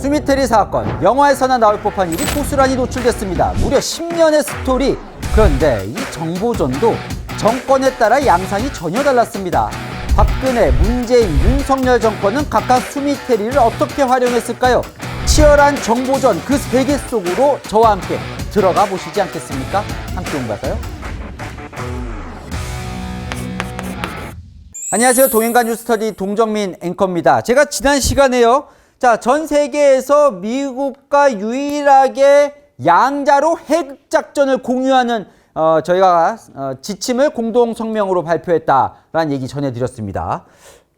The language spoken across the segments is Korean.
수미테리 사건, 영화에서나 나올 법한 일이 고스란히 노출됐습니다. 무려 10년의 스토리. 그런데 이 정보전도 정권에 따라 양상이 전혀 달랐습니다. 박근혜, 문재인, 윤석열 정권은 각각 수미테리를 어떻게 활용했을까요? 치열한 정보전 그 세계 속으로 저와 함께 들어가 보시지 않겠습니까? 함께 공부할까요? 안녕하세요. 동행가 뉴스터디 동정민 앵커입니다. 제가 지난 시간에요. 전 세계에서 미국과 유일하게 양자로 해극작전을 공유하는 저희가 지침을 공동성명으로 발표했다라는 얘기 전해드렸습니다.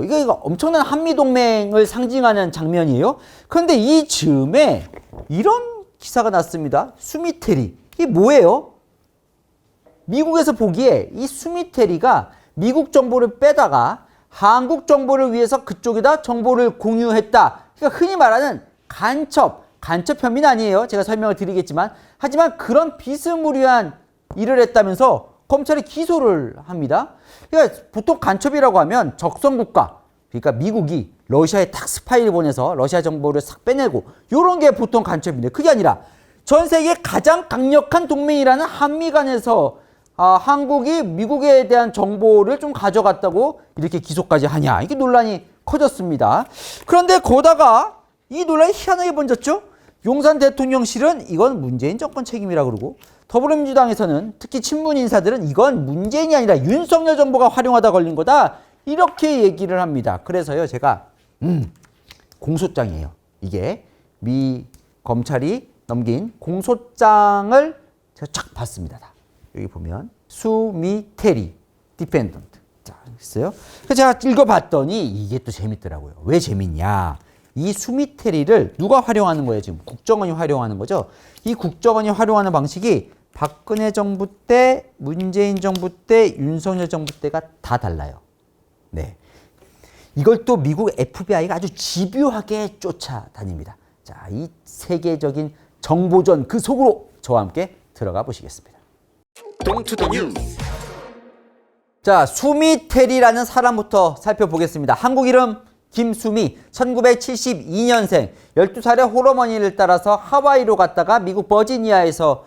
이거 엄청난 한미동맹을 상징하는 장면이에요. 그런데 이 즈음에 이런 기사가 났습니다. 수미테리. 이게 뭐예요? 미국에서 보기에 이 수미테리가 미국 정보를 빼다가 한국 정보를 위해서 그쪽에다 정보를 공유했다. 그러니까 흔히 말하는 간첩 혐의는 아니에요. 제가 설명을 드리겠지만. 하지만 그런 비스무리한 일을 했다면서 검찰이 기소를 합니다. 그러니까 보통 간첩이라고 하면 적성국가, 그러니까 미국이 러시아에 딱 스파이를 보내서 러시아 정보를 싹 빼내고 이런 게 보통 간첩인데 그게 아니라 전 세계 가장 강력한 동맹이라는 한미 간에서 한국이 미국에 대한 정보를 좀 가져갔다고 이렇게 기소까지 하냐. 이게 논란이 커졌습니다. 그런데 거다가 이 논란이 희한하게 번졌죠. 용산 대통령실은 이건 문재인 정권 책임이라고 그러고 더불어민주당에서는 특히 친문 인사들은 이건 문재인이 아니라 윤석열 정부가 활용하다 걸린 거다. 이렇게 얘기를 합니다. 그래서요 제가 공소장이에요. 이게 미 검찰이 넘긴 공소장을 제가 쫙 봤습니다. 여기 보면 수미테리 디펜던트 있어요. 그래서 제가 읽어봤더니 이게 또 재밌더라고요. 왜 재밌냐? 이 수미테리를 누가 활용하는 거예요? 지금 국정원이 활용하는 거죠. 이 국정원이 활용하는 방식이 박근혜 정부 때, 문재인 정부 때, 윤석열 정부 때가 다 달라요. 네, 이걸 또 미국 FBI가 아주 집요하게 쫓아다닙니다. 자, 이 세계적인 정보전 그 속으로 저와 함께 들어가 보시겠습니다. 동투더 뉴스. 자, 수미테리라는 사람부터 살펴보겠습니다. 한국 이름 김수미, 1972년생, 12살의 홀어머니를 따라서 하와이로 갔다가 미국 버지니아에서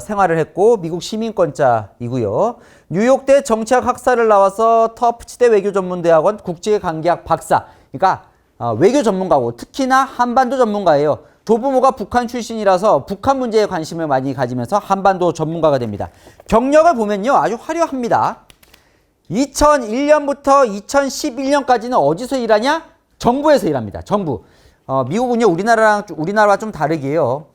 생활을 했고 미국 시민권자이고요. 뉴욕대 정치학 학사를 나와서 터프치대 외교전문대학원 국제관계학 박사, 그러니까 외교 전문가고 특히나 한반도 전문가예요. 조부모가 북한 출신이라서 북한 문제에 관심을 많이 가지면서 한반도 전문가가 됩니다. 경력을 보면요 아주 화려합니다. 2001년부터 2011년까지는 어디서 일하냐? 정부에서 일합니다. 정부. 미국은요 우리나라와 좀 다르게요.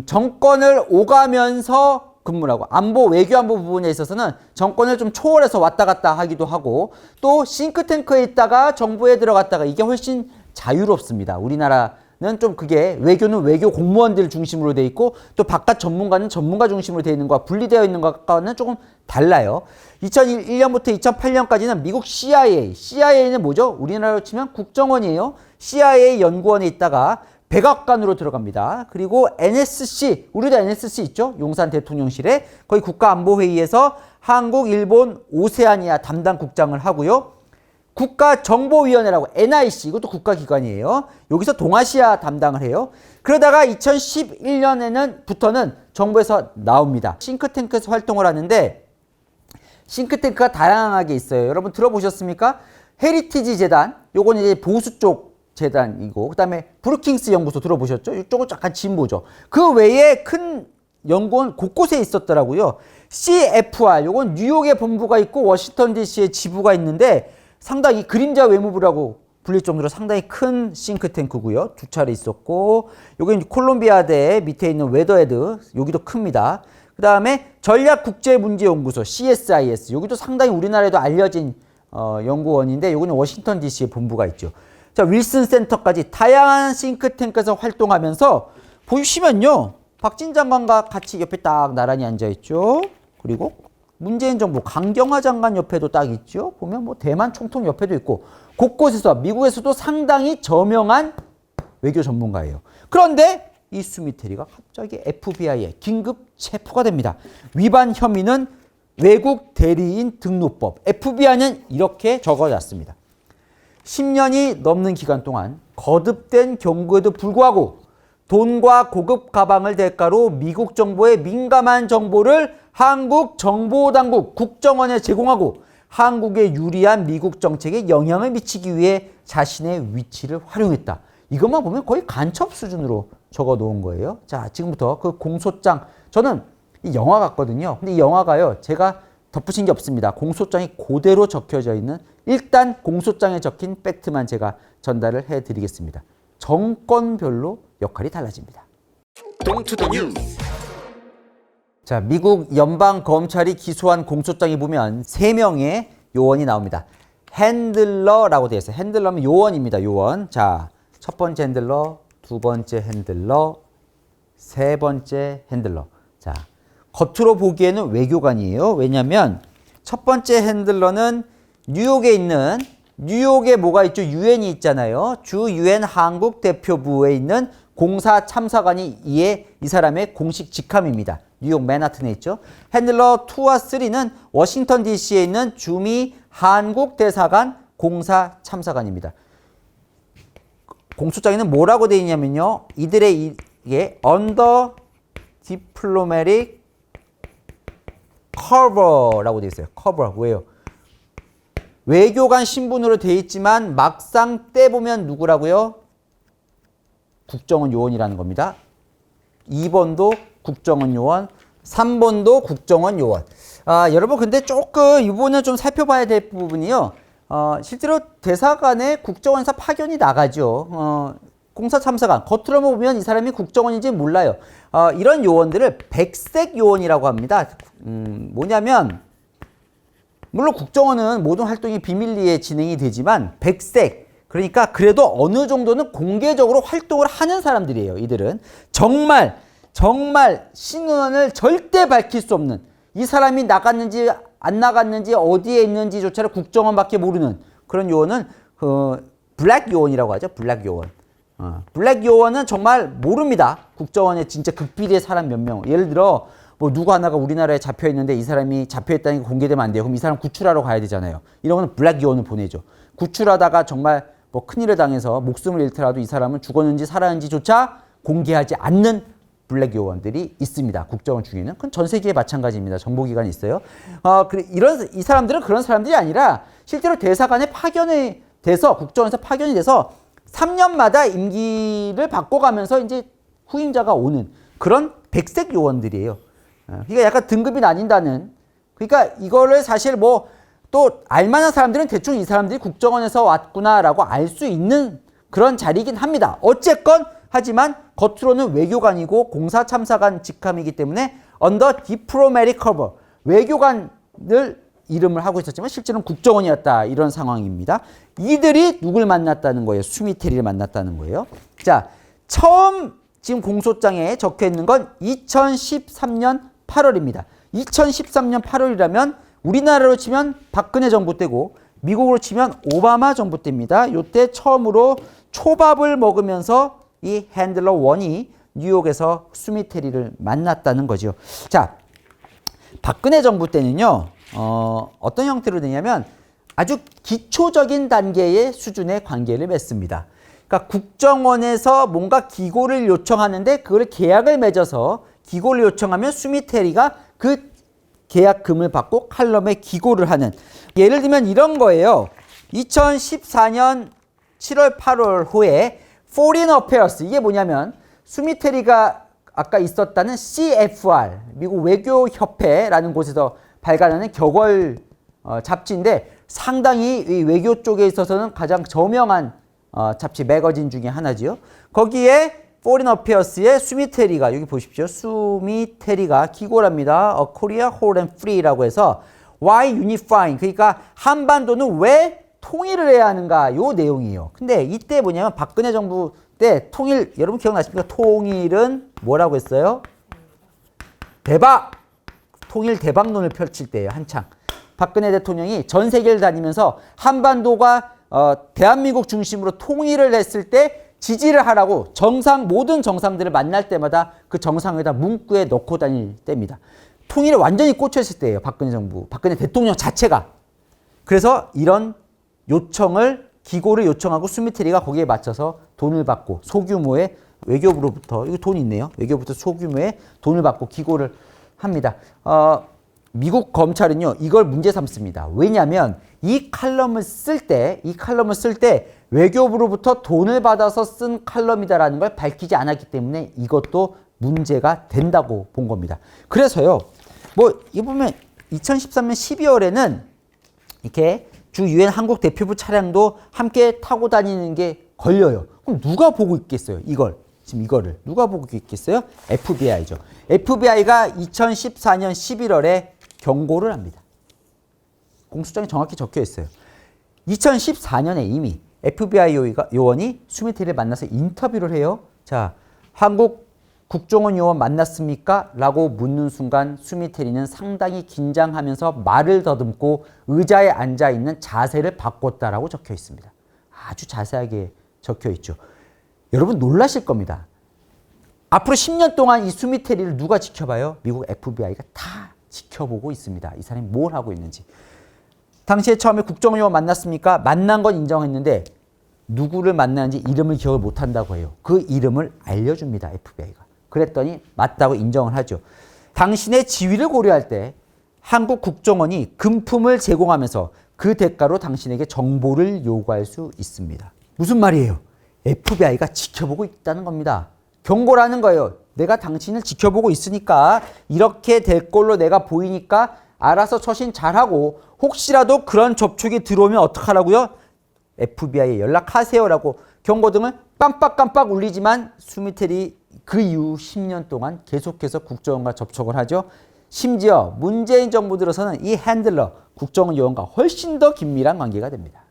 정권을 오가면서 근무를 하고 외교안보 부분에 있어서는 정권을 좀 초월해서 왔다 갔다 하기도 하고 또 싱크탱크에 있다가 정부에 들어갔다가 이게 훨씬 자유롭습니다. 우리나라는 좀 그게 외교는 외교 공무원들 중심으로 돼 있고 또 바깥 전문가는 전문가 중심으로 돼 있는 것과 분리되어 있는 것과는 조금 달라요. 2001년부터 2008년까지는 미국 CIA는 뭐죠? 우리나라로 치면 국정원이에요. CIA 연구원에 있다가 백악관으로 들어갑니다. 그리고 NSC, 우리도 NSC 있죠? 용산 대통령실에 거의 국가안보회의에서 한국, 일본, 오세아니아 담당 국장을 하고요. 국가정보위원회라고 NIC, 이것도 국가기관이에요. 여기서 동아시아 담당을 해요. 그러다가 2011년부터는 정부에서 나옵니다. 싱크탱크에서 활동을 하는데 싱크탱크가 다양하게 있어요. 여러분 들어보셨습니까? 헤리티지 재단, 요건 이제 보수 쪽 재단이고, 그 다음에 브루킹스 연구소 들어보셨죠? 이쪽은 약간 진보죠. 그 외에 큰 연구원 곳곳에 있었더라고요. CFR, 요건 뉴욕에 본부가 있고 워싱턴 DC에 지부가 있는데 상당히 그림자 외무부라고 불릴 정도로 상당히 큰 싱크탱크고요. 두 차례 있었고, 여기 콜롬비아대 밑에 있는 웨더헤드, 여기도 큽니다. 그 다음에 전략국제문제연구소 CSIS, 여기도 상당히 우리나라에도 알려진 연구원인데 여기는 워싱턴 DC에 본부가 있죠. 자, 윌슨 센터까지 다양한 싱크탱크에서 활동하면서 보시면요. 박진 장관과 같이 옆에 딱 나란히 앉아있죠. 그리고 문재인 정부 강경화 장관 옆에도 딱 있죠. 보면 뭐 대만 총통 옆에도 있고 곳곳에서 미국에서도 상당히 저명한 외교 전문가예요. 그런데 이 수미테리가 갑자기 FBI에 긴급 체포가 됩니다. 위반 혐의는 외국 대리인 등록법. FBI는 이렇게 적어놨습니다. 10년이 넘는 기간 동안 거듭된 경고에도 불구하고 돈과 고급 가방을 대가로 미국 정부의 민감한 정보를 한국 정보당국 국정원에 제공하고 한국에 유리한 미국 정책에 영향을 미치기 위해 자신의 위치를 활용했다. 이것만 보면 거의 간첩 수준으로 적어 놓은 거예요. 자, 지금부터 그 공소장, 저는 이 영화 같거든요. 근데 이 영화가요, 제가 덧붙인 게 없습니다. 공소장이 그대로 적혀져 있는, 일단 공소장에 적힌 팩트만 제가 전달을 해드리겠습니다. 정권별로 역할이 달라집니다. 동투더 뉴스. 자, 미국 연방 검찰이 기소한 공소장에 보면 3명의 요원이 나옵니다. 핸들러라고 되어 있어요. 핸들러면 요원입니다. 요원. 자, 첫 번째 핸들러, 두 번째 핸들러, 세 번째 핸들러. 자, 겉으로 보기에는 외교관이에요. 왜냐하면 첫 번째 핸들러는 뉴욕에 있는, 뉴욕에 뭐가 있죠? 유엔이 있잖아요. 주 유엔 한국 대표부에 있는 공사 참사관이 이 사람의 공식 직함입니다. 뉴욕 맨하튼에 있죠. 핸들러 2와 3는 워싱턴 DC에 있는 주미 한국 대사관 공사 참사관입니다. 공소장에는 뭐라고 되어 있냐면요. 이들의 이게 under diplomatic cover라고 되어 있어요. cover. 왜요? 외교관 신분으로 되어 있지만 막상 떼보면 누구라고요? 국정원 요원이라는 겁니다. 2번도 국정원 요원, 3번도 국정원 요원. 여러분 근데 조금 이번에 좀 살펴봐야 될 부분이요. 실제로 대사관에 국정원에서 파견이 나가죠. 공사참사관. 겉으로 보면 이 사람이 국정원인지 몰라요. 이런 요원들을 백색 요원이라고 합니다. 뭐냐면 물론 국정원은 모든 활동이 비밀리에 진행이 되지만 백색, 그러니까 그래도 어느 정도는 공개적으로 활동을 하는 사람들이에요. 이들은 정말 신원을 절대 밝힐 수 없는, 이 사람이 나갔는지 안 나갔는지 어디에 있는지조차를 국정원밖에 모르는 그런 요원은 블랙 요원이라고 하죠. 블랙 요원. 블랙 요원은 정말 모릅니다. 국정원에 진짜 극비리의 사람 몇 명. 예를 들어 뭐 누구 하나가 우리나라에 잡혀 있는데 이 사람이 잡혀 있다는 게 공개되면 안 돼요. 그럼 이 사람 구출하러 가야 되잖아요. 이런 거는 블랙 요원을 보내죠. 구출하다가 정말 뭐 큰일을 당해서 목숨을 잃더라도 이 사람은 죽었는지 살았는지조차 공개하지 않는 블랙 요원들이 있습니다. 국정원 중에는. 그건 전 세계에 마찬가지입니다. 정보기관이 있어요. 이 사람들은 그런 사람들이 아니라 실제로 대사관에 파견이 돼서, 국정원에서 파견이 돼서 3년마다 임기를 바꿔가면서 이제 후임자가 오는 그런 백색 요원들이에요. 그러니까 약간 등급이 나뉜다는, 그러니까 이거를 사실 뭐 또 알만한 사람들은 대충 이 사람들이 국정원에서 왔구나라고 알 수 있는 그런 자리이긴 합니다. 어쨌건 하지만 겉으로는 외교관이고 공사참사관 직함이기 때문에 under diplomatic cover, 외교관을 이름을 하고 있었지만 실제로는 국정원이었다, 이런 상황입니다. 이들이 누굴 만났다는 거예요? 수미테리를 만났다는 거예요. 자, 처음 지금 공소장에 적혀 있는 건 2013년 8월입니다. 2013년 8월이라면 우리나라로 치면 박근혜 정부 때고 미국으로 치면 오바마 정부 때입니다. 요때 처음으로 초밥을 먹으면서 이 핸들러 1이 뉴욕에서 수미테리를 만났다는 거죠. 자, 박근혜 정부 때는요, 어떤 형태로 되냐면 아주 기초적인 단계의 수준의 관계를 맺습니다. 그러니까 국정원에서 뭔가 기고를 요청하는데 그걸 계약을 맺어서 기고를 요청하면 수미테리가 그 계약금을 받고 칼럼에 기고를 하는, 예를 들면 이런 거예요. 2014년 7월 8월 후에 Foreign Affairs, 이게 뭐냐면 수미테리가 아까 있었다는 CFR, 미국 외교협회라는 곳에서 발간하는 격월 잡지인데 상당히 이 외교 쪽에 있어서는 가장 저명한 잡지, 매거진 중에 하나지요. 거기에 Foreign Affairs의 수미테리가, 여기 보십시오. 수미테리가 기고를 합니다. Korea Whole and Free라고 해서 Why Unifying, 그러니까 한반도는 왜 통일을 해야 하는가, 요 내용이에요. 근데 이때 뭐냐면 박근혜 정부 때 통일, 여러분 기억나십니까? 통일은 뭐라고 했어요? 대박! 통일 대박론을 펼칠 때예요. 한창. 박근혜 대통령이 전 세계를 다니면서 한반도가 대한민국 중심으로 통일을 했을 때 지지를 하라고 모든 정상들을 만날 때마다 그 정상에다 문구에 넣고 다닐 때입니다. 통일에 완전히 꽂혀있을 때예요. 박근혜 정부, 박근혜 대통령 자체가. 그래서 이런 요청을 기고를 요청하고 스미테리가 거기에 맞춰서 돈을 받고 소규모의 외교부로부터 이거 돈 있네요. 외교부터 소규모의 돈을 받고 기고를 합니다. 미국 검찰은요 이걸 문제 삼습니다. 왜냐하면 이 칼럼을 쓸 때 외교부로부터 돈을 받아서 쓴 칼럼이다라는 걸 밝히지 않았기 때문에 이것도 문제가 된다고 본 겁니다. 그래서요 뭐 이 보면 2013년 12월에는 이렇게 주 유엔 한국 대표부 차량도 함께 타고 다니는 게 걸려요. 그럼 누가 보고 있겠어요? 지금 이거를 누가 보고 있겠어요? FBI죠. FBI가 2014년 11월에 경고를 합니다. 공소장에 정확히 적혀 있어요. 2014년에 이미 FBI 요원이 스미테리를 만나서 인터뷰를 해요. 자, 한국 국정원 요원 만났습니까? 라고 묻는 순간 스미테리는 상당히 긴장하면서 말을 더듬고 의자에 앉아있는 자세를 바꿨다라고 적혀 있습니다. 아주 자세하게 적혀 있죠. 여러분 놀라실 겁니다. 앞으로 10년 동안 이 스미테리를 누가 지켜봐요? 미국 FBI가 다 지켜보고 있습니다. 이 사람이 뭘 하고 있는지. 당시에 처음에 국정원 요원 만났습니까? 만난 건 인정했는데 누구를 만나는지 이름을 기억을 못한다고 해요. 그 이름을 알려줍니다. FBI가. 그랬더니 맞다고 인정을 하죠. 당신의 지위를 고려할 때 한국 국정원이 금품을 제공하면서 그 대가로 당신에게 정보를 요구할 수 있습니다. 무슨 말이에요? FBI가 지켜보고 있다는 겁니다. 경고라는 거예요. 내가 당신을 지켜보고 있으니까 이렇게 될 걸로 내가 보이니까 알아서 처신 잘하고 혹시라도 그런 접촉이 들어오면 어떡하라고요? FBI에 연락하세요라고 경고등을 깜빡깜빡 울리지만 스미테리 그 이후 10년 동안 계속해서 국정원과 접촉을 하죠. 심지어 문재인 정부 들어서는 이 핸들러, 국정원 요원과 훨씬 더 긴밀한 관계가 됩니다.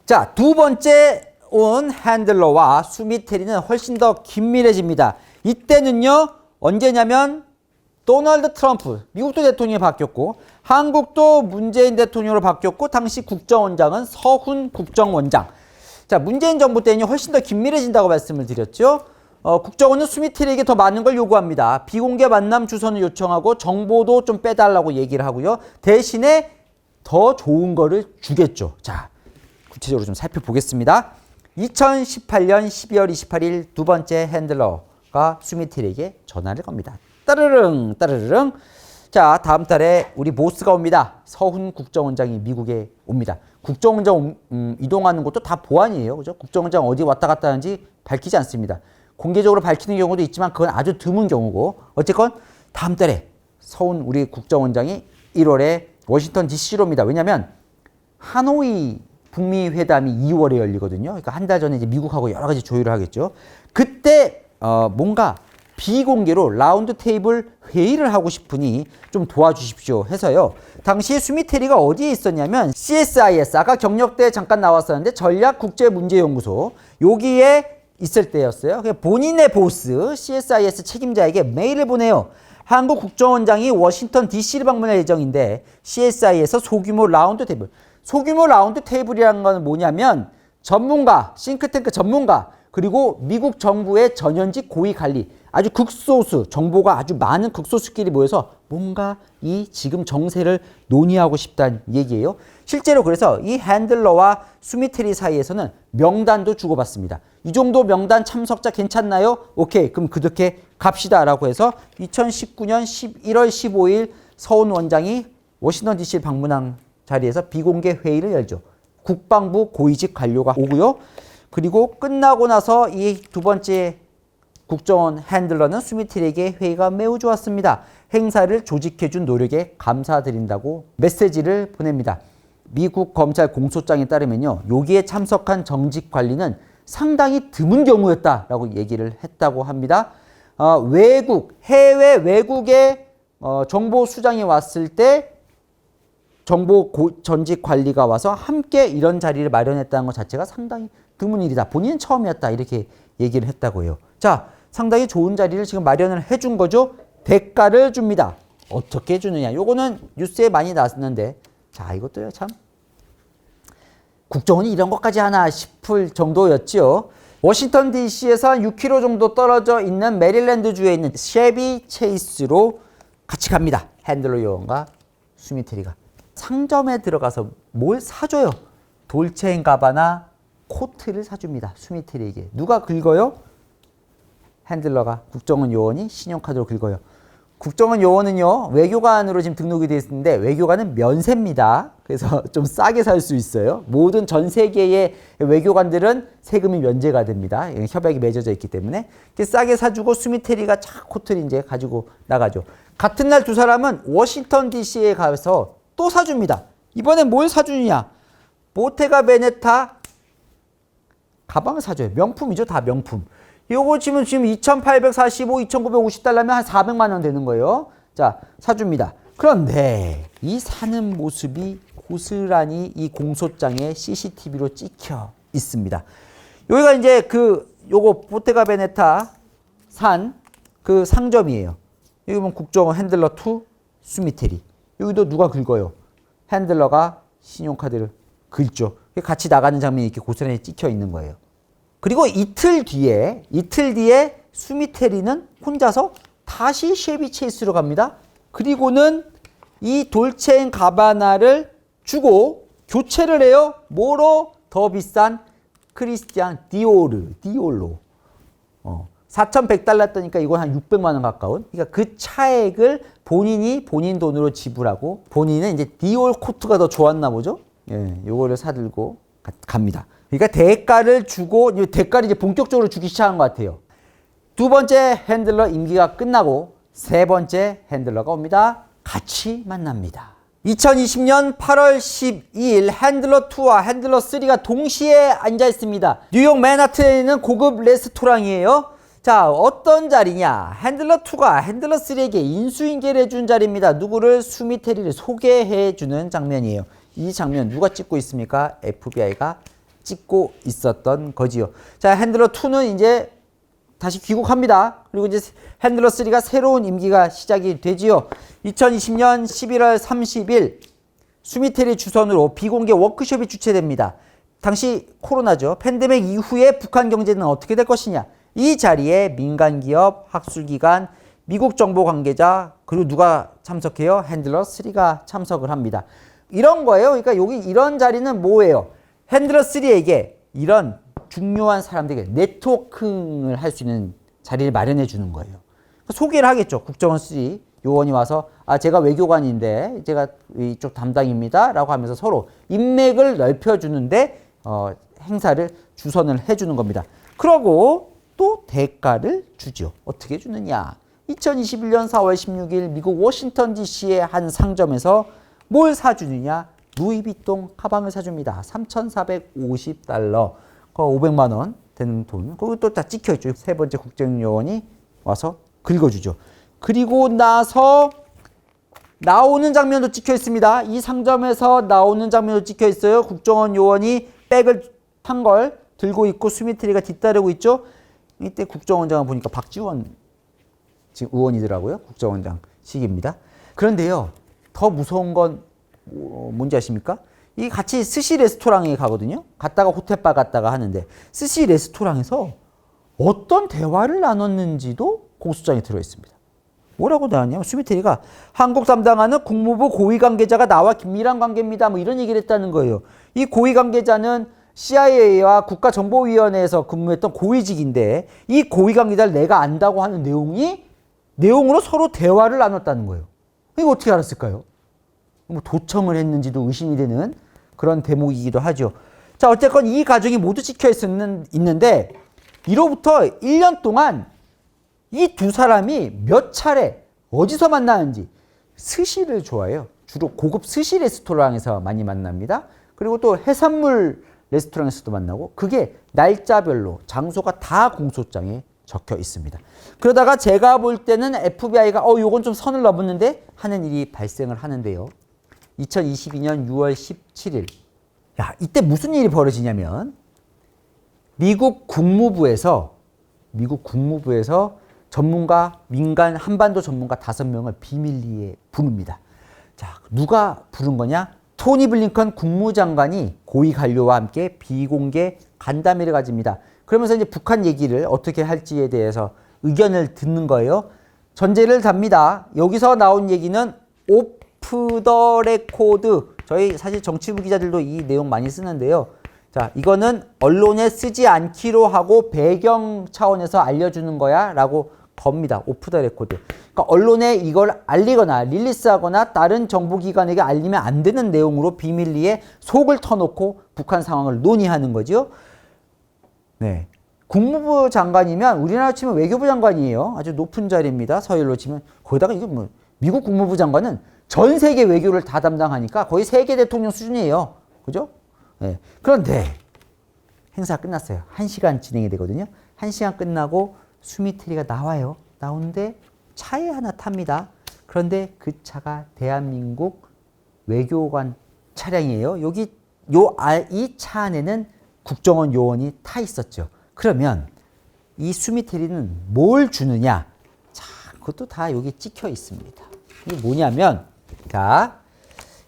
자, 두 번째 온 핸들러와 스미테리는 훨씬 더 긴밀해집니다. 이때는요, 언제냐면 도널드 트럼프, 미국도 대통령이 바뀌었고 한국도 문재인 대통령으로 바뀌었고 당시 국정원장은 서훈 국정원장. 자, 문재인 정부 때는 훨씬 더 긴밀해진다고 말씀을 드렸죠. 국정원은 스미테리에게 더 많은 걸 요구합니다. 비공개 만남 주소는 요청하고 정보도 좀 빼달라고 얘기를 하고요. 대신에 더 좋은 거를 주겠죠. 자, 구체적으로 좀 살펴보겠습니다. 2018년 12월 28일 두 번째 핸들러가 스미테리에게 전화를 겁니다. 따르릉 따르릉. 자, 다음 달에 우리 보스가 옵니다. 서훈 국정원장이 미국에 옵니다. 국정원장 이동하는 것도 다 보안이에요. 그죠? 국정원장 어디 왔다 갔다 하는지 밝히지 않습니다. 공개적으로 밝히는 경우도 있지만 그건 아주 드문 경우고 어쨌건 다음 달에 서훈 우리 국정원장이 1월에 워싱턴 DC로 옵니다. 왜냐하면 하노이 북미 회담이 2월에 열리거든요. 그러니까 한 달 전에 이제 미국하고 여러 가지 조율을 하겠죠. 그때 뭔가 비공개로 라운드 테이블 회의를 하고 싶으니 좀 도와주십시오 해서요. 당시에 스미테리가 어디에 있었냐면 CSIS, 아까 경력대에 잠깐 나왔었는데 전략국제문제연구소 여기에 있을 때였어요. 본인의 보스 CSIS 책임자에게 메일을 보내요. 한국 국정원장이 워싱턴 DC를 방문할 예정인데 CSI에서 소규모 라운드 테이블. 소규모 라운드 테이블이라는 건 뭐냐면 전문가, 싱크탱크 전문가, 그리고 미국 정부의 전현직 고위 관리, 아주 극소수, 정보가 아주 많은 극소수끼리 모여서 뭔가 이 지금 정세를 논의하고 싶다는 얘기예요. 실제로 그래서 이 핸들러와 스미테리 사이에서는 명단도 주고받습니다. 이 정도 명단 참석자 괜찮나요? 오케이, 그럼 그렇게 갑시다 라고 해서 2019년 1월 15일 서훈 원장이 워싱턴 DC 방문한 자리에서 비공개 회의를 열죠. 국방부 고위직 관료가 오고요. 그리고 끝나고 나서 이 두 번째 국정원 핸들러는 스미테리에게 회의가 매우 좋았습니다. 행사를 조직해준 노력에 감사드린다고 메시지를 보냅니다. 미국 검찰 공소장에 따르면요. 여기에 참석한 정직 관리는 상당히 드문 경우였다라고 얘기를 했다고 합니다. 해외 외국의 정보 수장이 왔을 때 정보 전직 관리가 와서 함께 이런 자리를 마련했다는 것 자체가 상당히 드문 일이다. 본인은 처음이었다. 이렇게 얘기를 했다고 해요. 자, 상당히 좋은 자리를 지금 마련을 해준 거죠. 대가를 줍니다. 어떻게 주느냐. 요거는 뉴스에 많이 났는데 자, 이것도요 참 국정원이 이런 것까지 하나 싶을 정도였지요. 워싱턴 DC에서 한 6km 정도 떨어져 있는 메릴랜드주에 있는 셰비 체이스로 같이 갑니다. 핸들러 요원과 스미테리가. 상점에 들어가서 뭘 사줘요. 돌체인가바나 코트를 사줍니다. 수미테리에게. 누가 긁어요? 핸들러가, 국정원 요원이 신용카드로 긁어요. 국정원 요원은요, 외교관으로 지금 등록이 되어 있는데 외교관은 면세입니다. 그래서 좀 싸게 살 수 있어요. 모든 전 세계의 외교관들은 세금이 면제가 됩니다. 협약이 맺어져 있기 때문에. 싸게 사주고 수미테리가 차 코트를 이제 가지고 나가죠. 같은 날 두 사람은 워싱턴 DC에 가서 또 사줍니다. 이번엔 뭘 사주느냐? 보테가 베네타 가방을 사줘요. 명품이죠. 다 명품. 요거 지금 2,845, 2,950달러면 한 400만 원 되는 거예요. 자, 사줍니다. 그런데 이 사는 모습이 고스란히 이 공소장에 CCTV로 찍혀 있습니다. 여기가 이제 요거 보테가 베네타 산 그 상점이에요. 여기 보면 국정원 핸들러 2 수미테리. 여기도 누가 긁어요? 핸들러가 신용카드를 긁죠. 같이 나가는 장면이 이렇게 고스란히 찍혀 있는 거예요. 그리고 이틀 뒤에 수미테리는 혼자서 다시 쉐비 체이스로 갑니다. 그리고는 이 돌체인 가바나를 주고 교체를 해요. 뭐로? 더 비싼 크리스티안 디올로. 4,100달러 했더니까 이건 한 600만 원 가까운. 그러니까 그 차액을 본인 돈으로 지불하고 본인은 이제 디올 코트가 더 좋았나 보죠. 예, 요거를 사들고 갑니다. 그러니까 대가를 주고 대가를 이제 본격적으로 주기 시작한 것 같아요. 두 번째 핸들러 임기가 끝나고 세 번째 핸들러가 옵니다. 같이 만납니다. 2020년 8월 12일 핸들러 2와 핸들러 3가 동시에 앉아 있습니다. 뉴욕 맨하튼에 있는 고급 레스토랑이에요. 자, 어떤 자리냐? 핸들러 2가 핸들러 3에게 인수인계를 해준 자리입니다. 누구를? 수미테리를 소개해 주는 장면이에요. 이 장면 누가 찍고 있습니까? FBI가 찍고 있었던 거지요. 자, 핸들러 2는 이제 다시 귀국합니다. 그리고 이제 핸들러 3가 새로운 임기가 시작이 되지요. 2020년 11월 30일 수미테리 주선으로 비공개 워크숍이 주최됩니다. 당시 코로나죠. 팬데믹 이후에 북한 경제는 어떻게 될 것이냐. 이 자리에 민간기업, 학술기관, 미국 정보 관계자, 그리고 누가 참석해요? 핸들러 3가 참석을 합니다. 이런 거예요. 그러니까 여기 이런 자리는 뭐예요? 핸들러 3에게 이런 중요한 사람들에게 네트워킹을 할 수 있는 자리를 마련해 주는 거예요. 소개를 하겠죠. 국정원 3 요원이 와서 제가 외교관인데 제가 이쪽 담당입니다. 라고 하면서 서로 인맥을 넓혀주는데 행사를 주선을 해주는 겁니다. 그러고 또 대가를 주죠. 어떻게 주느냐. 2021년 4월 16일 미국 워싱턴 DC의 한 상점에서 뭘 사주느냐. 루이비통 가방을 사줍니다. 3,450달러, 500만 원 되는 돈. 거기 또 다 찍혀있죠. 세 번째 국정요원이 와서 긁어주죠. 그리고 나서 나오는 장면도 찍혀있습니다. 이 상점에서 나오는 장면도 찍혀있어요. 국정원 요원이 백을 탄 걸 들고 있고 수미테리가 뒤따르고 있죠. 이때 국정원장을 보니까 박지원 지금 의원이더라고요. 국정원장 시기입니다. 그런데요. 더 무서운 건 뭔지 아십니까? 이 같이 스시 레스토랑에 가거든요. 갔다가 호텔바 갔다가 하는데 스시 레스토랑에서 어떤 대화를 나눴는지도 공소장에 들어있습니다. 뭐라고 나왔냐면 수미테리가 한국 담당하는 국무부 고위 관계자가 나와 긴밀한 관계입니다. 뭐 이런 얘기를 했다는 거예요. 이 고위 관계자는 CIA와 국가정보위원회에서 근무했던 고위직인데 이 고위 관계자를 내가 안다고 하는 내용으로 서로 대화를 나눴다는 거예요. 이거 어떻게 알았을까요? 뭐 도청을 했는지도 의심이 되는 그런 대목이기도 하죠. 자, 어쨌건 이 가정이 모두 찍혀 있는데 이로부터 1년 동안 이 두 사람이 몇 차례 어디서 만나는지 스시를 좋아해요. 주로 고급 스시 레스토랑에서 많이 만납니다. 그리고 또 해산물 레스토랑에서도 만나고 그게 날짜별로 장소가 다 공소장에 적혀 있습니다. 그러다가 제가 볼 때는 FBI가 요건 좀 선을 넘었는데 하는 일이 발생을 하는데요. 2022년 6월 17일. 이때 무슨 일이 벌어지냐면 미국 국무부에서 전문가, 민간 한반도 전문가 5명을 비밀리에 부릅니다. 자, 누가 부른 거냐? 토니 블링컨 국무장관이 고위 관료와 함께 비공개 간담회를 가집니다. 그러면서 이제 북한 얘기를 어떻게 할지에 대해서 의견을 듣는 거예요. 전제를 답니다. 여기서 나온 얘기는 오프 더 레코드. 저희 사실 정치부 기자들도 이 내용 많이 쓰는데요. 자, 이거는 언론에 쓰지 않기로 하고 배경 차원에서 알려주는 거야 라고 겁니다. 오프 더 레코드. 그러니까 언론에 이걸 알리거나 릴리스하거나 다른 정보기관에게 알리면 안 되는 내용으로 비밀리에 속을 터놓고 북한 상황을 논의하는 거죠. 네. 국무부 장관이면 우리나라 치면 외교부 장관이에요. 아주 높은 자리입니다. 서열로 치면. 거기다가 이게 뭐 미국 국무부 장관은 전 세계 외교를 다 담당하니까 거의 세계 대통령 수준이에요. 그죠? 네. 그런데 행사 끝났어요. 1시간 진행이 되거든요. 1시간 끝나고 수미트리가 나와요. 나오는데 차에 하나 탑니다. 그런데 그 차가 대한민국 외교관 차량이에요. 여기 이 차 안에는 국정원 요원이 타 있었죠. 그러면 이 수미트리는 뭘 주느냐? 자, 그것도 다 여기 찍혀 있습니다. 이게 뭐냐면, 자,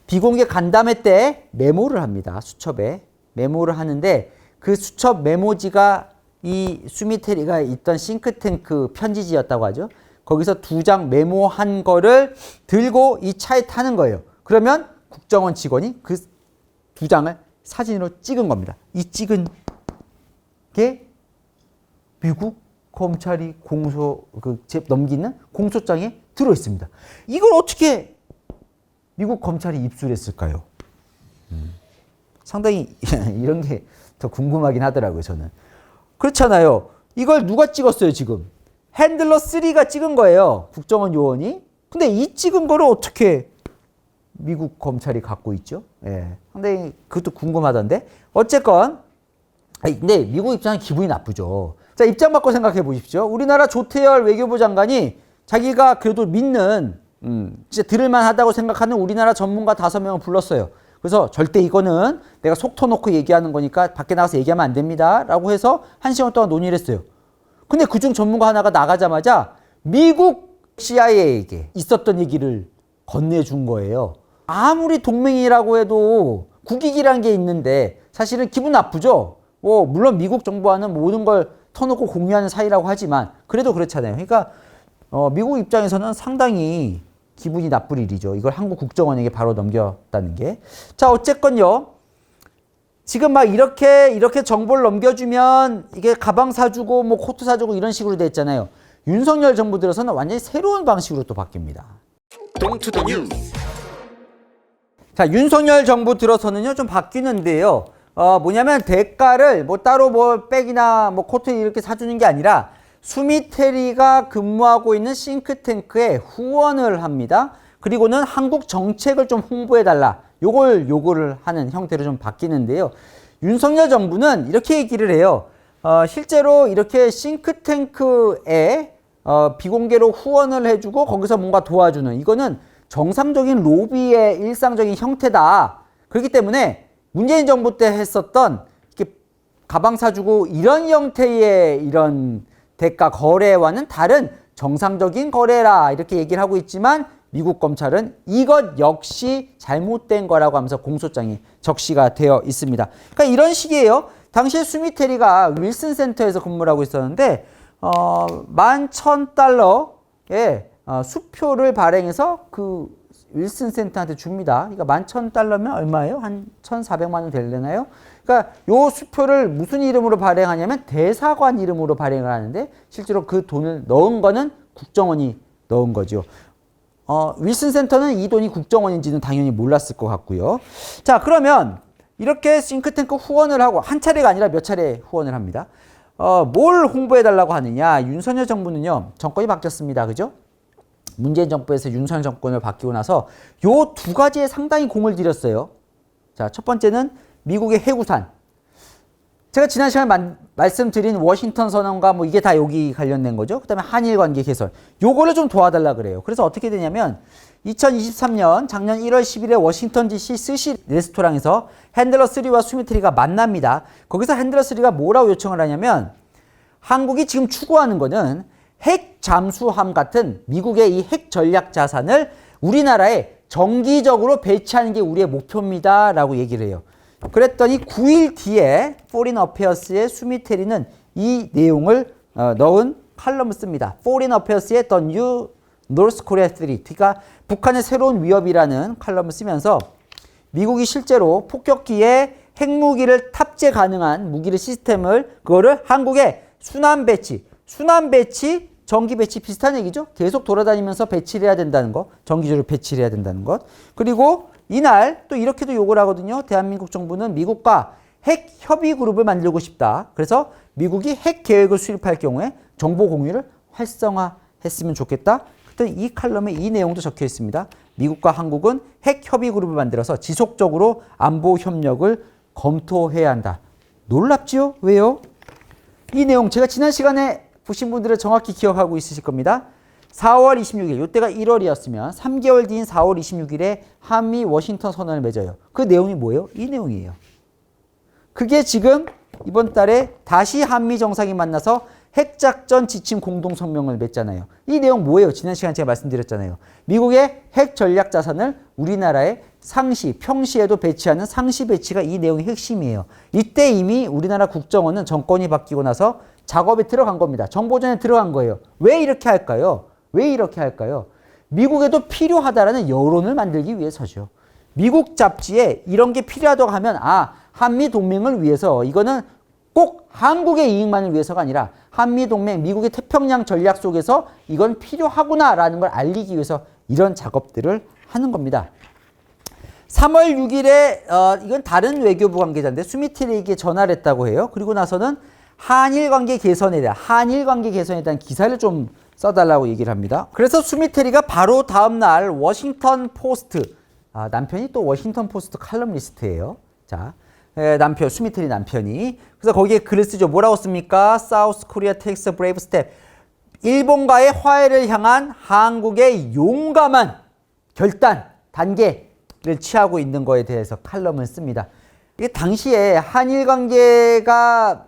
비공개 간담회 때 메모를 합니다. 수첩에 메모를 하는데 그 수첩 메모지가 이 수미테리가 있던 싱크탱크 편지지였다고 하죠. 거기서 2장 메모한 거를 들고 이 차에 타는 거예요. 그러면 국정원 직원이 그 2장을 사진으로 찍은 겁니다. 이 찍은 게 미국 검찰이 넘기는 공소장에 들어 있습니다. 이걸 어떻게 미국 검찰이 입수했을까요? 상당히 이런 게 더 궁금하긴 하더라고요, 저는. 그렇잖아요. 이걸 누가 찍었어요, 지금? 핸들러 3가 찍은 거예요, 국정원 요원이. 근데 이 찍은 거를 어떻게 미국 검찰이 갖고 있죠? 예. 상당히 그것도 궁금하던데. 어쨌건, 근데 미국 입장은 기분이 나쁘죠. 자, 입장 바꿔 생각해 보십시오. 우리나라 조태열 외교부 장관이 자기가 그래도 믿는, 진짜 들을만 하다고 생각하는 우리나라 전문가 5명을 불렀어요. 그래서 절대 이거는 내가 속 터놓고 얘기하는 거니까 밖에 나가서 얘기하면 안 됩니다. 라고 해서 1시간 동안 논의를 했어요. 근데 그중 전문가 하나가 나가자마자 미국 CIA에게 있었던 얘기를 건네준 거예요. 아무리 동맹이라고 해도 국익이라는 게 있는데 사실은 기분 나쁘죠? 물론 미국 정부와는 모든 걸 터놓고 공유하는 사이라고 하지만 그래도 그렇잖아요. 그러니까 미국 입장에서는 상당히 기분이 나쁠 일이죠. 이걸 한국 국정원에게 바로 넘겼다는 게. 자, 어쨌건요. 지금 막 이렇게 정보를 넘겨주면 이게 가방 사주고 뭐 코트 사주고 이런 식으로 됐잖아요. 윤석열 정부 들어서는 완전히 새로운 방식으로 또 바뀝니다. 동투더 뉴스. 자, 윤석열 정부 들어서는요 좀 바뀌는데요. 뭐냐면 대가를 뭐 따로 뭐 백이나 뭐 코트 이렇게 사주는 게 아니라 수미테리가 근무하고 있는 싱크탱크에 후원을 합니다. 그리고는 한국 정책을 좀 홍보해달라. 요거를 하는 형태로 좀 바뀌는데요. 윤석열 정부는 이렇게 얘기를 해요. 실제로 이렇게 싱크탱크에 비공개로 후원을 해주고 거기서 뭔가 도와주는 이거는 정상적인 로비의 일상적인 형태다. 그렇기 때문에 문재인 정부 때 했었던 이렇게 가방 사주고 이런 형태의 이런 대가 거래와는 다른 정상적인 거래라 이렇게 얘기를 하고 있지만 미국 검찰은 이것 역시 잘못된 거라고 하면서 공소장이 적시가 되어 있습니다. 그러니까 이런 식이에요. 당시에 수미테리가 윌슨 센터에서 근무를 하고 있었는데 11,000달러의 수표를 발행해서 그 윌슨 센터한테 줍니다. 그러니까 11,000달러면 얼마예요? 한 1,400만 원 되려나요? 그러니까 요 수표를 무슨 이름으로 발행하냐면 대사관 이름으로 발행을 하는데 실제로 그 돈을 넣은 거는 국정원이 넣은 거죠. 윌슨 센터는 이 돈이 국정원인지는 당연히 몰랐을 것 같고요. 자, 그러면 이렇게 싱크탱크 후원을 하고 한 차례가 아니라 몇 차례 후원을 합니다. 뭘 홍보해달라고 하느냐. 윤석열 정부는요. 정권이 바뀌었습니다. 그죠? 문재인 정부에서 윤석열 정권을 바뀌고 나서 요 2가지에 상당히 공을 들였어요. 자, 첫 번째는 미국의 해구산. 제가 지난 시간에 말씀드린 워싱턴 선언과 뭐 이게 다 여기 관련된 거죠. 그 다음에 한일 관계 개선. 요거를 좀 도와달라 그래요. 그래서 어떻게 되냐면 2023년 작년 1월 10일에 워싱턴 DC 스시 레스토랑에서 핸들러 3와 수미트리가 만납니다. 거기서 핸들러 3가 뭐라고 요청을 하냐면 한국이 지금 추구하는 거는 핵 잠수함 같은 미국의 이 핵 전략 자산을 우리나라에 정기적으로 배치하는 게 우리의 목표입니다. 라고 얘기를 해요. 그랬더니 9일 뒤에 Foreign Affairs의 수미테리는 이 내용을 넣은 칼럼을 씁니다. Foreign Affairs의 The New North Korea Threat, 그러니까 북한의 새로운 위협이라는 칼럼을 쓰면서 미국이 실제로 폭격기에 핵무기를 탑재 가능한 무기를 시스템을 그거를 한국에 순환 배치, 전기 배치 비슷한 얘기죠. 계속 돌아다니면서 배치를 해야 된다는 거, 정기적으로 배치를 해야 된다는 것. 그리고 이날 또 이렇게도 요구를 하거든요. 대한민국 정부는 미국과 핵 협의 그룹을 만들고 싶다. 그래서 미국이 핵 계획을 수립할 경우에 정보 공유를 활성화했으면 좋겠다. 그때 이 칼럼에 이 내용도 적혀 있습니다. 미국과 한국은 핵 협의 그룹을 만들어서 지속적으로 안보 협력을 검토해야 한다. 놀랍지요? 왜요? 이 내용 제가 지난 시간에 보신 분들은 정확히 기억하고 있으실 겁니다. 4월 26일, 이때가 1월이었으면 3개월 뒤인 4월 26일에 한미 워싱턴 선언을 맺어요. 그 내용이 뭐예요? 이 내용이에요. 그게 지금 이번 달에 다시 한미 정상이 만나서 핵작전 지침 공동성명을 맺잖아요. 이 내용 뭐예요? 지난 시간에 제가 말씀드렸잖아요. 미국의 핵 전략 자산을 우리나라의 상시, 평시에도 배치하는 상시 배치가 이 내용의 핵심이에요. 이때 이미 우리나라 국정원은 정권이 바뀌고 나서 작업에 들어간 겁니다. 정보전에 들어간 거예요. 왜 이렇게 할까요? 미국에도 필요하다라는 여론을 만들기 위해서죠. 미국 잡지에 이런 게 필요하다고 하면 한미 동맹을 위해서 이거는 꼭 한국의 이익만을 위해서가 아니라 한미 동맹, 미국의 태평양 전략 속에서 이건 필요하구나라는 걸 알리기 위해서 이런 작업들을 하는 겁니다. 3월 6일에 이건 다른 외교부 관계자인데 스미트리에게 전화를 했다고 해요. 그리고 나서는 한일 관계 개선에 대한 기사를 좀 써달라고 얘기를 합니다. 그래서 스미테리가 바로 다음 날 워싱턴 포스트, 남편이 또 워싱턴 포스트 칼럼니스트예요. 자, 스미테리 남편이. 그래서 거기에 글을 쓰죠. 뭐라고 씁니까? South Korea takes a brave step. 일본과의 화해를 향한 한국의 용감한 결단, 단계를 취하고 있는 거에 대해서 칼럼을 씁니다. 이게 당시에 한일 관계가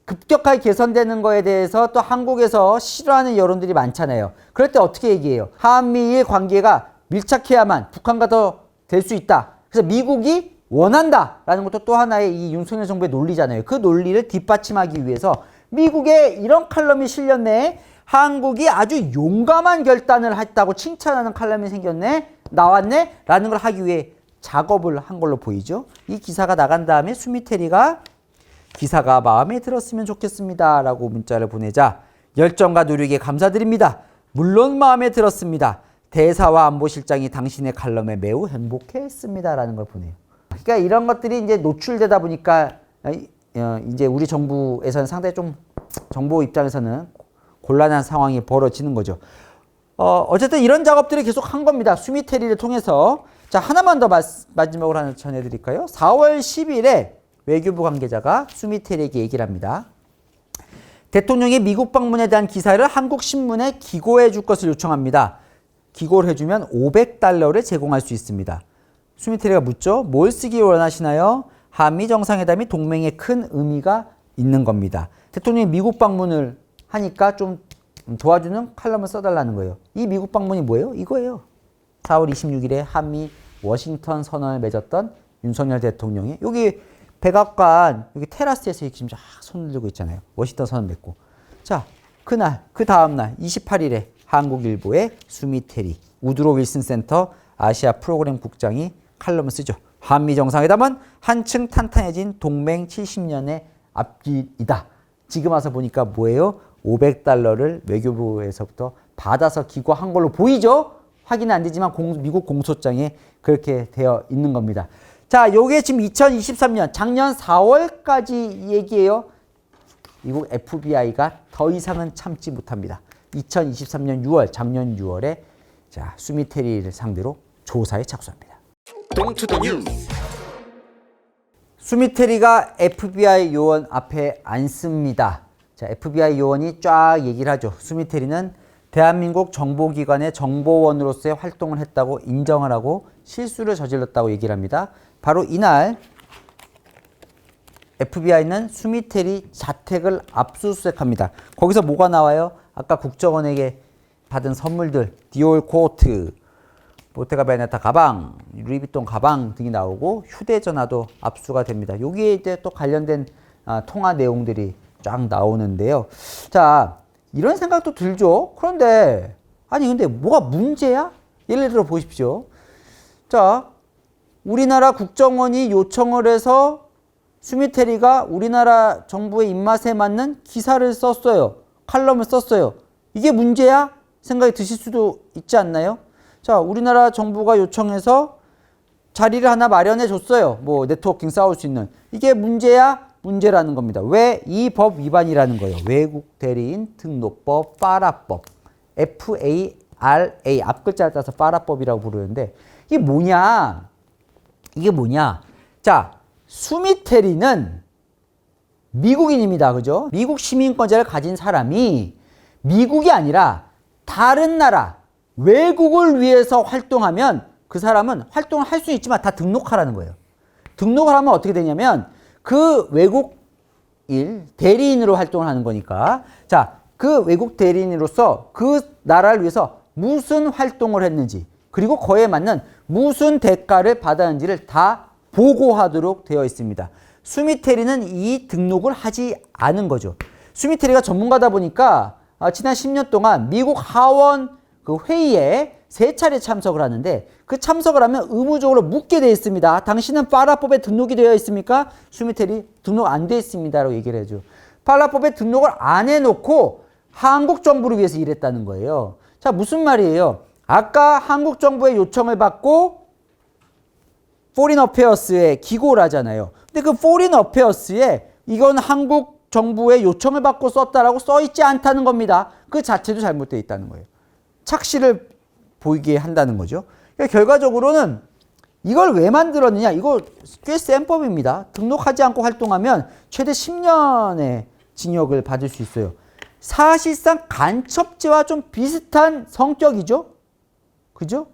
급격하게 개선되는 거에 대해서 또 한국에서 싫어하는 여론들이 많잖아요. 그럴 때 어떻게 얘기해요? 한미일 관계가 밀착해야만 북한과 더 될 수 있다. 그래서 미국이 원한다라는 것도 또 하나의 이 윤석열 정부의 논리잖아요. 그 논리를 뒷받침하기 위해서 미국의 이런 칼럼이 실렸네. 한국이 아주 용감한 결단을 했다고 칭찬하는 칼럼이 나왔네. 라는 걸 하기 위해 작업을 한 걸로 보이죠. 이 기사가 나간 다음에 수미테리가 기사가 마음에 들었으면 좋겠습니다. 라고 문자를 보내자 열정과 노력에 감사드립니다. 물론 마음에 들었습니다. 대사와 안보실장이 당신의 칼럼에 매우 행복해했습니다. 라는 걸 보내요. 그러니까 이런 것들이 이제 노출되다 보니까 이제 우리 정부에서는 상당히 좀 정보 입장에서는 곤란한 상황이 벌어지는 거죠. 어쨌든 이런 작업들을 계속 한 겁니다. 수미테리를 통해서. 자, 하나만 더 마지막으로 하나 전해드릴까요? 4월 10일에 외교부 관계자가 수미테리에게 얘기를 합니다. 대통령이 미국 방문에 대한 기사를 한국 신문에 기고해 줄 것을 요청합니다. 기고를 해주면 $500를 제공할 수 있습니다. 수미테리가 묻죠. 뭘 쓰기 원하시나요? 한미 정상회담이 동맹에 큰 의미가 있는 겁니다. 대통령이 미국 방문을 하니까 좀 도와주는 칼럼을 써달라는 거예요. 이 미국 방문이 뭐예요? 이거예요. 4월 26일에 한미 워싱턴 선언을 맺었던 윤석열 대통령이 여기 백악관 여기 테라스에서 이렇게 지금 쫙 손을 들고 있잖아요. 워싱턴 선언 맺고. 자, 그 다음 날 28일에 한국일보의 수미테리 우드로 윌슨 센터 아시아 프로그램 국장이 칼럼을 쓰죠. 한미 정상회담은 한층 탄탄해진 동맹 70년의 앞길이다. 지금 와서 보니까 뭐예요? $500를 외교부에서부터 받아서 기고한 걸로 보이죠? 확인은 안 되지만 미국 공소장에 그렇게 되어 있는 겁니다. 자, 요게 지금 2023년 작년 4월까지 얘기예요. 미국 FBI가 더 이상은 참지 못합니다. 2023년 6월, 작년 6월에 자, 수미테리를 상대로 조사에 착수합니다. 동투더 뉴스. 수미테리가 FBI 요원 앞에 앉습니다. 자, FBI 요원이 쫙 얘기를 하죠. 수미테리는 대한민국 정보기관의 정보원으로서의 활동을 했다고 인정을 하고 실수를 저질렀다고 얘기를 합니다. 바로 이날 FBI는 수미테리 자택을 압수수색합니다. 거기서 뭐가 나와요? 아까 국정원에게 받은 선물들, 디올 코트, 보테가 베네타 가방, 루이비통 가방 등이 나오고 휴대전화도 압수가 됩니다. 여기에 이제 또 관련된 통화 내용들이 쫙 나오는데요. 자, 이런 생각도 들죠. 그런데 근데 뭐가 문제야? 예를 들어 보십시오. 자, 우리나라 국정원이 요청을 해서 수미테리가 우리나라 정부의 입맛에 맞는 기사를 썼어요. 칼럼을 썼어요. 이게 문제야? 생각이 드실 수도 있지 않나요? 자, 우리나라 정부가 요청해서 자리를 하나 마련해 줬어요. 뭐 네트워킹 싸울 수 있는. 이게 문제야? 문제라는 겁니다. 왜? 이 법 위반이라는 거예요. 외국 대리인 등록법 파라법. FARA 앞글자를 따서 파라법이라고 부르는데 이게 뭐냐? 이게 뭐냐? 자, 수미테리는 미국인입니다. 그죠? 미국 시민권자를 가진 사람이 미국이 아니라 다른 나라, 외국을 위해서 활동하면 그 사람은 활동을 할 수 있지만 다 등록하라는 거예요. 등록을 하면 어떻게 되냐면 그 외국인 대리인으로 활동을 하는 거니까 자, 그 외국 대리인으로서 그 나라를 위해서 무슨 활동을 했는지 그리고 그에 맞는 무슨 대가를 받았는지를 다 보고하도록 되어 있습니다. 수미테리는 이 등록을 하지 않은 거죠. 수미테리가 전문가다 보니까 지난 10년 동안 미국 하원 그 회의에 3차례 참석을 하는데 그 참석을 하면 의무적으로 묻게 되어 있습니다. 당신은 파라법에 등록이 되어 있습니까? 수미테리 등록 안 되어 있습니다라고 얘기를 해줘. 파라법에 등록을 안 해놓고 한국 정부를 위해서 일했다는 거예요. 자, 무슨 말이에요? 아까 한국 정부의 요청을 받고 포린 어페어스에 기고를 하잖아요. 근데 그 포린 어페어스에 이건 한국 정부의 요청을 받고 썼다라고 써 있지 않다는 겁니다. 그 자체도 잘못되어 있다는 거예요. 착시를 보이게 한다는 거죠. 그러니까 결과적으로는 이걸 왜 만들었느냐? 이거 꽤 센 법입니다. 등록하지 않고 활동하면 최대 10년의 징역을 받을 수 있어요. 사실상 간첩죄와 좀 비슷한 성격이죠. 그죠?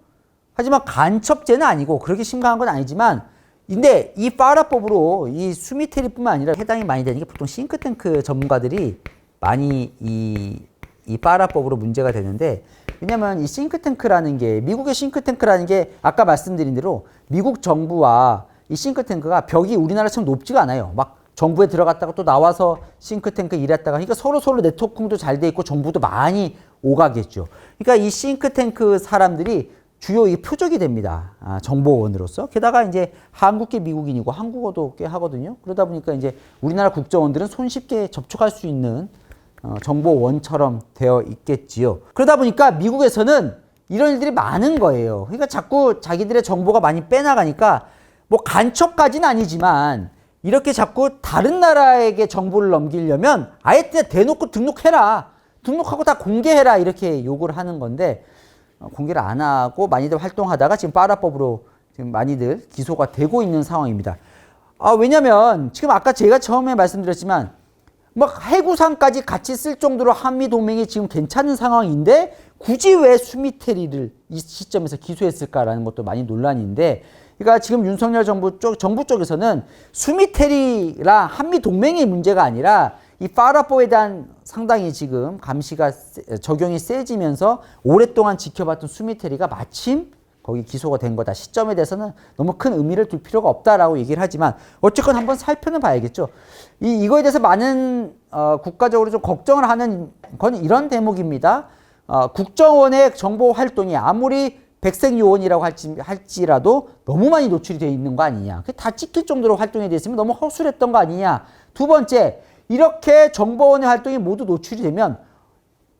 하지만 간첩죄는 아니고 그렇게 심각한 건 아니지만 근데 이 파라법으로 이 수미테리뿐만 아니라 해당이 많이 되는 게 보통 싱크탱크 전문가들이 많이 이 파라법으로 문제가 되는데 왜냐면 이 싱크탱크라는 게 미국의 싱크탱크라는 게 아까 말씀드린 대로 미국 정부와 이 싱크탱크가 벽이 우리나라처럼 높지가 않아요. 막 정부에 들어갔다가 또 나와서 싱크탱크 일했다가 그러니까 서로 네트워킹도 잘 돼 있고 정보도 많이 오가겠죠. 그러니까 이 싱크탱크 사람들이 주요 이 표적이 됩니다. 정보원으로서. 게다가 이제 한국계 미국인이고 한국어도 꽤 하거든요. 그러다 보니까 이제 우리나라 국정원들은 손쉽게 접촉할 수 있는 정보원처럼 되어 있겠지요. 그러다 보니까 미국에서는 이런 일들이 많은 거예요. 그러니까 자꾸 자기들의 정보가 많이 빼나가니까 뭐 간첩까지는 아니지만 이렇게 자꾸 다른 나라에게 정보를 넘기려면 아예 대놓고 등록해라. 등록하고 다 공개해라. 이렇게 요구를 하는 건데 공개를 안 하고 많이들 활동하다가 지금 파라법으로 지금 많이들 기소가 되고 있는 상황입니다. 왜냐면 지금 아까 제가 처음에 말씀드렸지만 막 해구상까지 같이 쓸 정도로 한미 동맹이 지금 괜찮은 상황인데 굳이 왜 수미테리를 이 시점에서 기소했을까라는 것도 많이 논란인데 그러니까 지금 윤석열 정부 쪽에서는 수미테리랑 한미 동맹의 문제가 아니라 이 파라법에 대한 상당히 지금 감시가 적용이 세지면서 오랫동안 지켜봤던 수미테리가 마침 거기 기소가 된 거다. 시점에 대해서는 너무 큰 의미를 둘 필요가 없다라고 얘기를 하지만 어쨌건 한번 살펴는 봐야겠죠. 이거에 대해서 많은 국가적으로 좀 걱정을 하는 건 이런 대목입니다. 국정원의 정보 활동이 아무리 백색 요원이라고 할지라도 너무 많이 노출이 되어 있는 거 아니냐. 다 찍힐 정도로 활동이 되어 있으면 너무 허술했던 거 아니냐. 두 번째, 이렇게 정보원의 활동이 모두 노출이 되면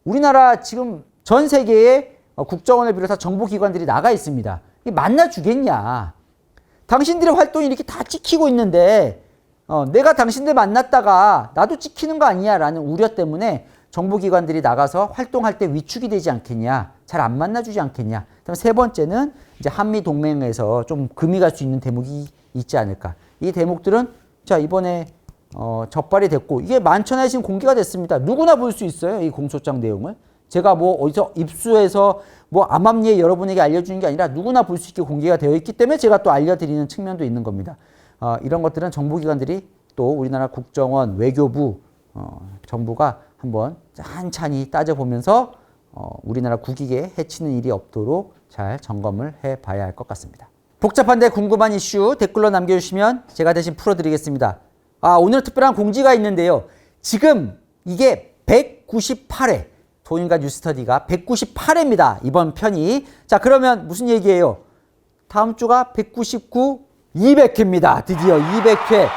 우리나라 지금 전 세계에 국정원을 비롯한 정보기관들이 나가 있습니다. 만나 주겠냐. 당신들의 활동이 이렇게 다 찍히고 있는데 내가 당신들 만났다가 나도 찍히는 거 아니냐 라는 우려 때문에 정보기관들이 나가서 활동할 때 위축이 되지 않겠냐. 잘 안 만나주지 않겠냐. 그다음 세 번째는 이제 한미동맹에서 좀 금이 갈 수 있는 대목이 있지 않을까. 이 대목들은 자 이번에 적발이 됐고 이게 만천하에 지금 공개가 됐습니다. 누구나 볼 수 있어요. 이 공소장 내용을. 제가 뭐 어디서 입수해서 뭐 암암리에 여러분에게 알려주는 게 아니라 누구나 볼 수 있게 공개가 되어 있기 때문에 제가 또 알려드리는 측면도 있는 겁니다. 이런 것들은 정보기관들이 또 우리나라 국정원, 외교부, 정부가 한번 찬찬히 따져보면서 우리나라 국익에 해치는 일이 없도록 잘 점검을 해봐야 할 것 같습니다. 복잡한데 궁금한 이슈 댓글로 남겨주시면 제가 대신 풀어드리겠습니다. 오늘 특별한 공지가 있는데요. 지금 이게 198회 도인가 뉴스터디가 198회입니다. 이번 편이. 자 그러면 무슨 얘기예요? 다음 주가 199, 200회입니다. 드디어 200회.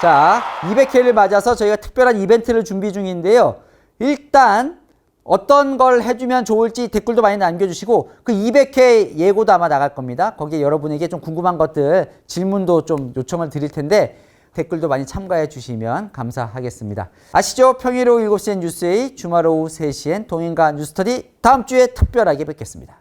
자, 200회를 맞아서 저희가 특별한 이벤트를 준비 중인데요. 일단 어떤 걸 해주면 좋을지 댓글도 많이 남겨주시고 그 200회 예고도 아마 나갈 겁니다. 거기에 여러분에게 좀 궁금한 것들 질문도 좀 요청을 드릴 텐데 댓글도 많이 참가해 주시면 감사하겠습니다. 아시죠? 평일 오후 7시엔 뉴스에이, 주말 오후 3시엔 동인과 뉴스터디 다음 주에 특별하게 뵙겠습니다.